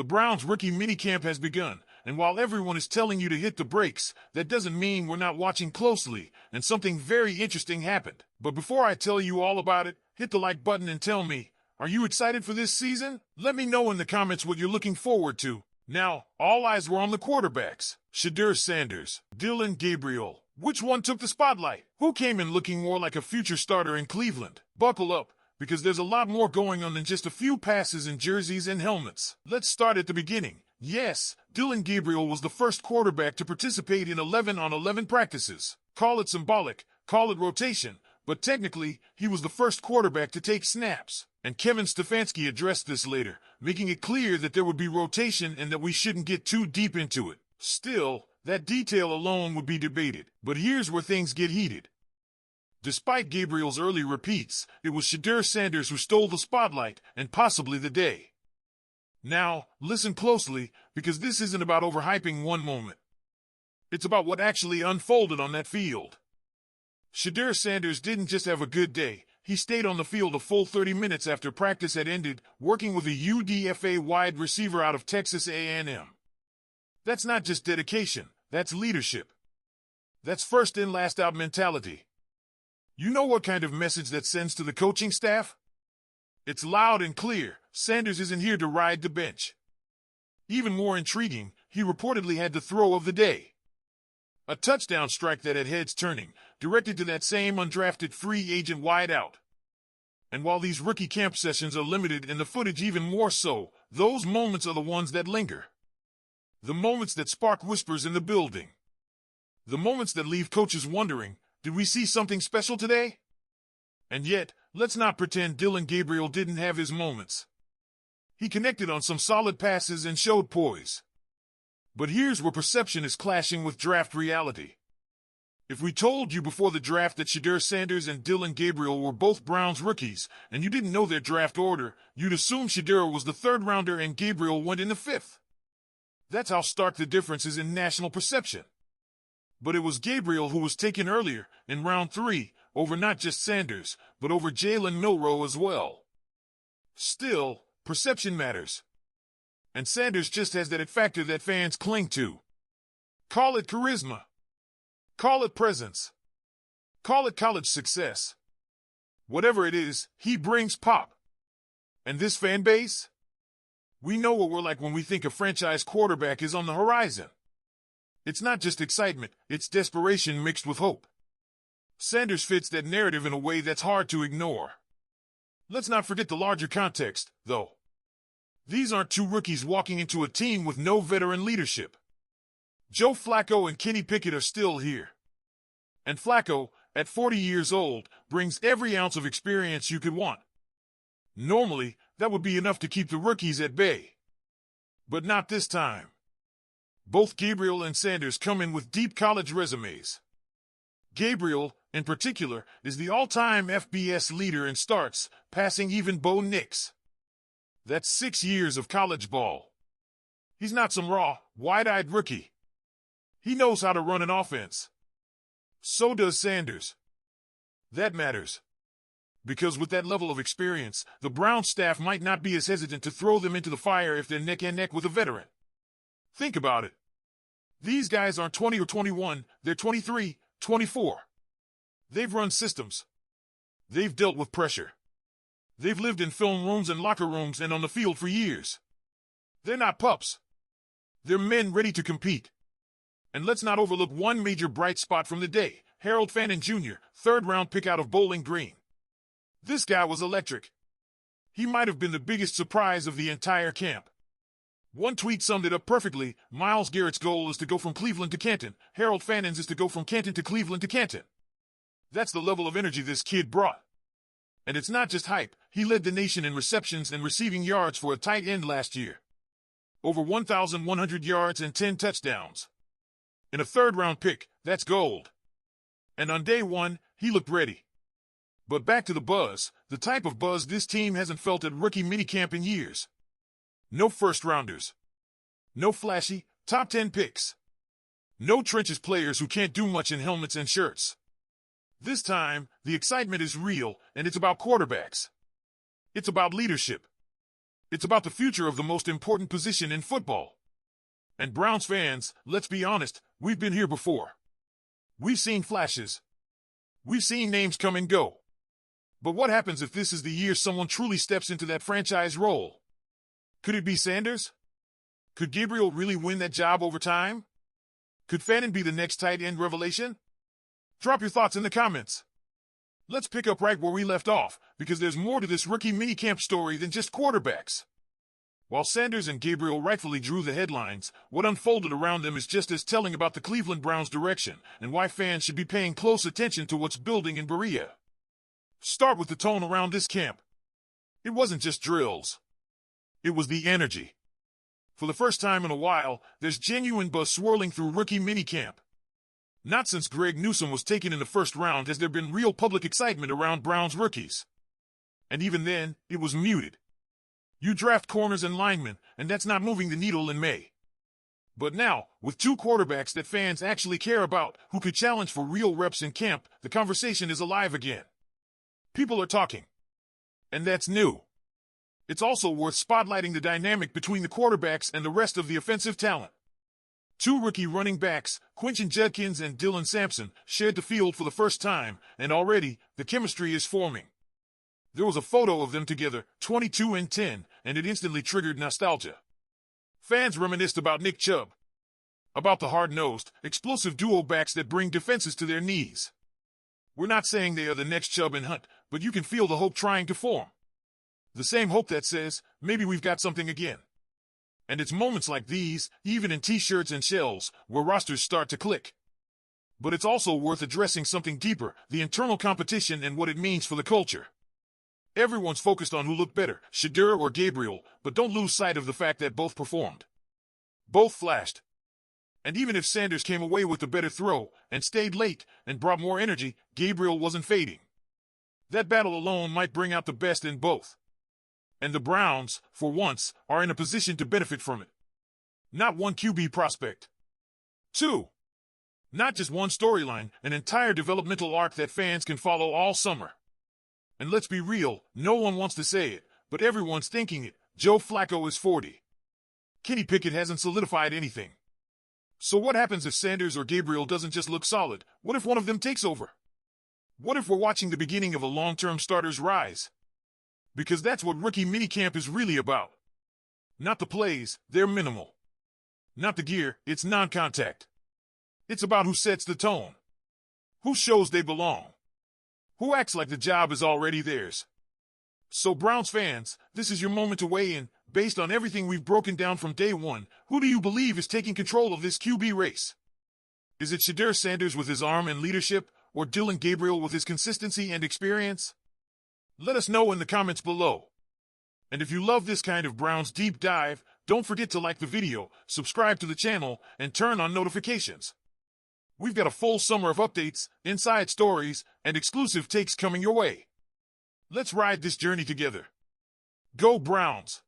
The Browns' rookie minicamp has begun, and while everyone is telling you to hit the brakes, that doesn't mean we're not watching closely, and something very interesting happened. But before I tell you all about it, hit the like button and tell me, are you excited for this season? Let me know in the comments what you're looking forward to. Now, all eyes were on the quarterbacks. Shedeur Sanders, Dillon Gabriel. Which one took the spotlight? Who came in looking more like a future starter in Cleveland? Buckle up, because there's a lot more going on than just a few passes and jerseys and helmets. Let's start at the beginning. Yes, Dillon Gabriel was the first quarterback to participate in 11-on-11 practices. Call it symbolic, call it rotation, but technically, he was the first quarterback to take snaps. And Kevin Stefanski addressed this later, making it clear that there would be rotation and that we shouldn't get too deep into it. Still, that detail alone would be debated. But here's where things get heated. Despite Gabriel's early repeats, it was Shedeur Sanders who stole the spotlight and possibly the day. Now, listen closely, because this isn't about overhyping one moment. It's about what actually unfolded on that field. Shedeur Sanders didn't just have a good day. He stayed on the field a full 30 minutes after practice had ended, working with a UDFA wide receiver out of Texas A&M. That's not just dedication, that's leadership. That's first in, last out mentality. You know what kind of message that sends to the coaching staff? It's loud and clear. Sanders isn't here to ride the bench. Even more intriguing, he reportedly had the throw of the day. A touchdown strike that had heads turning, directed to that same undrafted free agent wideout. And while these rookie camp sessions are limited and the footage even more so, those moments are the ones that linger. The moments that spark whispers in the building. The moments that leave coaches wondering, did we see something special today? And yet, let's not pretend Dillon Gabriel didn't have his moments. He connected on some solid passes and showed poise. But here's where perception is clashing with draft reality. If we told you before the draft that Shedeur Sanders and Dillon Gabriel were both Browns rookies, and you didn't know their draft order, you'd assume Shedeur was the third rounder and Gabriel went in the fifth. That's how stark the difference is in national perception. But it was Gabriel who was taken earlier, in round 3, over not just Sanders, but over Jalen Milroe as well. Still, perception matters. And Sanders just has that it factor that fans cling to. Call it charisma. Call it presence. Call it college success. Whatever it is, he brings pop. And this fan base? We know what we're like when we think a franchise quarterback is on the horizon. It's not just excitement, it's desperation mixed with hope. Sanders fits that narrative in a way that's hard to ignore. Let's not forget the larger context, though. These aren't two rookies walking into a team with no veteran leadership. Joe Flacco and Kenny Pickett are still here. And Flacco, at 40 years old, brings every ounce of experience you could want. Normally, that would be enough to keep the rookies at bay. But not this time. Both Gabriel and Sanders come in with deep college resumes. Gabriel, in particular, is the all-time FBS leader in starts, passing even Bo Nix. That's 6 years of college ball. He's not some raw, wide-eyed rookie. He knows how to run an offense. So does Sanders. That matters. Because with that level of experience, the Browns staff might not be as hesitant to throw them into the fire if they're neck and neck with a veteran. Think about it. These guys aren't 20 or 21, they're 23, 24. They've run systems. They've dealt with pressure. They've lived in film rooms and locker rooms and on the field for years. They're not pups. They're men ready to compete. And let's not overlook one major bright spot from the day, Harold Fannin Jr., third-round pick out of Bowling Green. This guy was electric. He might have been the biggest surprise of the entire camp. One tweet summed it up perfectly. Myles Garrett's goal is to go from Cleveland to Canton. Harold Fannin's is to go from Canton to Cleveland to Canton. That's the level of energy this kid brought. And it's not just hype. He led the nation in receptions and receiving yards for a tight end last year. Over 1,100 yards and 10 touchdowns. In a third-round pick, that's gold. And on day one, he looked ready. But back to the buzz, the type of buzz this team hasn't felt at rookie minicamp in years. No first-rounders. No flashy, top 10 picks. No trenches players who can't do much in helmets and shirts. This time, the excitement is real, and it's about quarterbacks. It's about leadership. It's about the future of the most important position in football. And Browns fans, let's be honest, we've been here before. We've seen flashes. We've seen names come and go. But what happens if this is the year someone truly steps into that franchise role? Could it be Sanders? Could Gabriel really win that job over time? Could Fannin be the next tight end revelation? Drop your thoughts in the comments. Let's pick up right where we left off, because there's more to this rookie minicamp story than just quarterbacks. While Sanders and Gabriel rightfully drew the headlines, what unfolded around them is just as telling about the Cleveland Browns' direction and why fans should be paying close attention to what's building in Berea. Start with the tone around this camp. It wasn't just drills. It was the energy. For the first time in a while, there's genuine buzz swirling through rookie minicamp. Not since Greg Newsome was taken in the first round has there been real public excitement around Browns rookies. And even then, it was muted. You draft corners and linemen, and that's not moving the needle in May. But now, with two quarterbacks that fans actually care about, who could challenge for real reps in camp, the conversation is alive again. People are talking. And that's new. It's also worth spotlighting the dynamic between the quarterbacks and the rest of the offensive talent. Two rookie running backs, Quinton Judkins and Dylan Sampson, shared the field for the first time, and already, the chemistry is forming. There was a photo of them together, 22 and 10, and it instantly triggered nostalgia. Fans reminisced about Nick Chubb. About the hard-nosed, explosive duo backs that bring defenses to their knees. We're not saying they are the next Chubb and Hunt, but you can feel the hope trying to form. The same hope that says, maybe we've got something again. And it's moments like these, even in t-shirts and shells, where rosters start to click. But it's also worth addressing something deeper, the internal competition and what it means for the culture. Everyone's focused on who looked better, Shedeur or Gabriel, but don't lose sight of the fact that both performed. Both flashed. And even if Sanders came away with the better throw, and stayed late, and brought more energy, Gabriel wasn't fading. That battle alone might bring out the best in both. And the Browns, for once, are in a position to benefit from it. Not one QB prospect. Two. Not just one storyline, an entire developmental arc that fans can follow all summer. And let's be real, no one wants to say it, but everyone's thinking it. Joe Flacco is 40. Kenny Pickett hasn't solidified anything. So what happens if Sanders or Gabriel doesn't just look solid? What if one of them takes over? What if we're watching the beginning of a long-term starter's rise? Because that's what rookie minicamp is really about. Not the plays, they're minimal. Not the gear, it's non-contact. It's about who sets the tone. Who shows they belong. Who acts like the job is already theirs. So Browns fans, this is your moment to weigh in. Based on everything we've broken down from day one, who do you believe is taking control of this QB race? Is it Shedeur Sanders with his arm and leadership, or Dillon Gabriel with his consistency and experience? Let us know in the comments below. And if you love this kind of Browns deep dive, don't forget to like the video, subscribe to the channel, and turn on notifications. We've got a full summer of updates, inside stories, and exclusive takes coming your way. Let's ride this journey together. Go Browns!